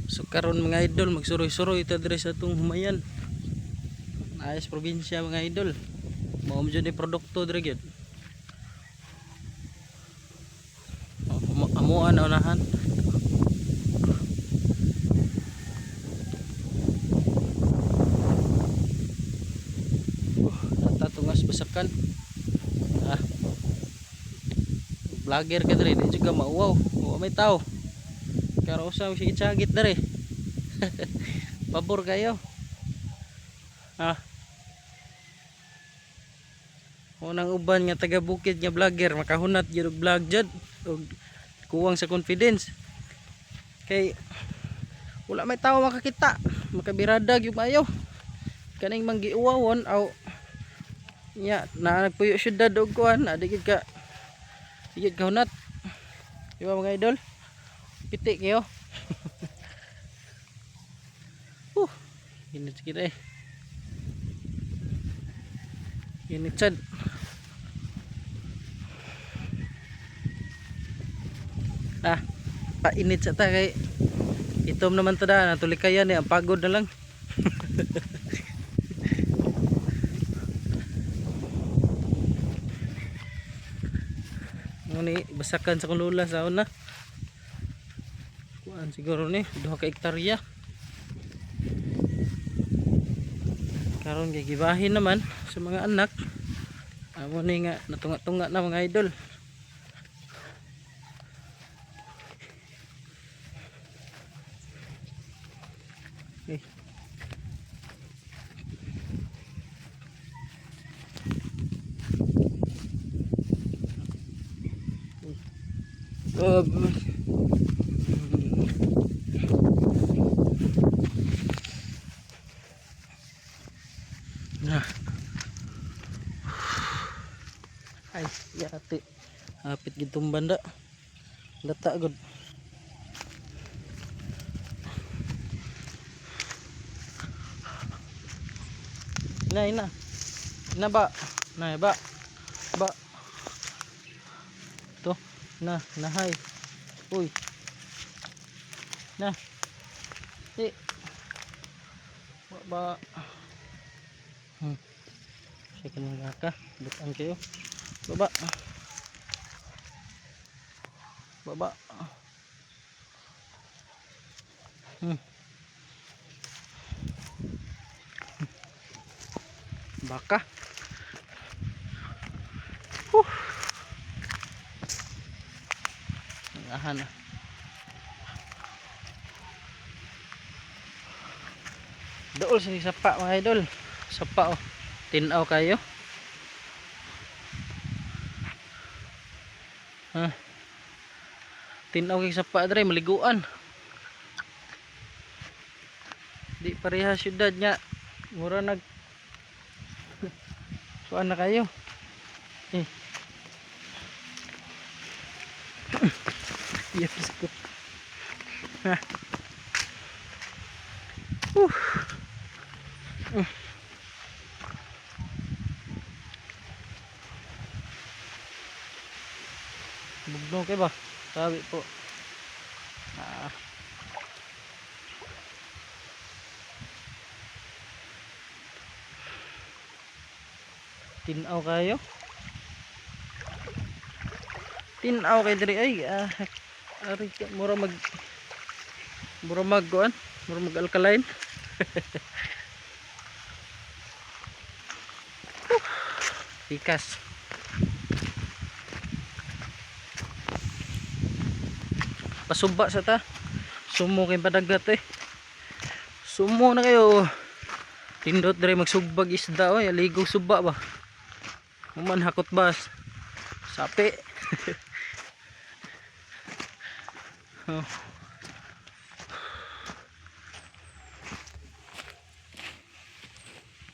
So karon mga idol, magsuroy-suroy ta dire sa atong humayan. Ayos probinsya mga idol. Mao mo jud ni produkto dire gyud. Amuan na unahan. Natatungas basakan. Ah. Vlogger ka dire, di juga mauwaw. Wa may tao. Karo usa sige chagit dire. Pabor kayo. Ah. Unang uban nga taga bukid nga vlogger makahunat gyud og vlog jud og kuwang sa confidence. Kay wala may tao makakita, makabirada gyud maayo. Kaning manggiuwawon aw nya na nagpuyo syudad og kuan, adi gyud ka. Digid ka hunat. Di ba mga idol? Piti kayo. Init kita eh. Init sad. Painit sa ta kay itom naman tada natulikayan eh, ang pagod na lang. Muni basakan sa kulula sa una. Kuan siguro ni 2 ka hektarya. Karon kay gibahin naman sa mga anak. Amo ni nga natunga-tunga na mga idol. Okay. Ay, yati. Hapit gitong banda. Lata gud. Ina. Ina ba? Na ba? Ba. To. Nahay. Uy. Na. Ba. Sige na ka. Bukan kayo. Baba. Baba. Baka. Ahan. Dool sa sapa mga idol. Sapa oh. Tinaw kayo. Tinaw kay sapa dre maliguan. Di pareha syudad nya. Mura nag kuan na kayo. Yes ko. Bugno kay ba? Sabi po. Tinaw kayo. Tinaw kay diri ay ari mura mag kuan, mura mag alkaline. Pikas. Pasuba sa ta. Sumo kay padagat eh. Sumo na kayo. Tindot diri magsugbag isda oy, aligog suba ba. Human hakot bas. Sapi. Oh.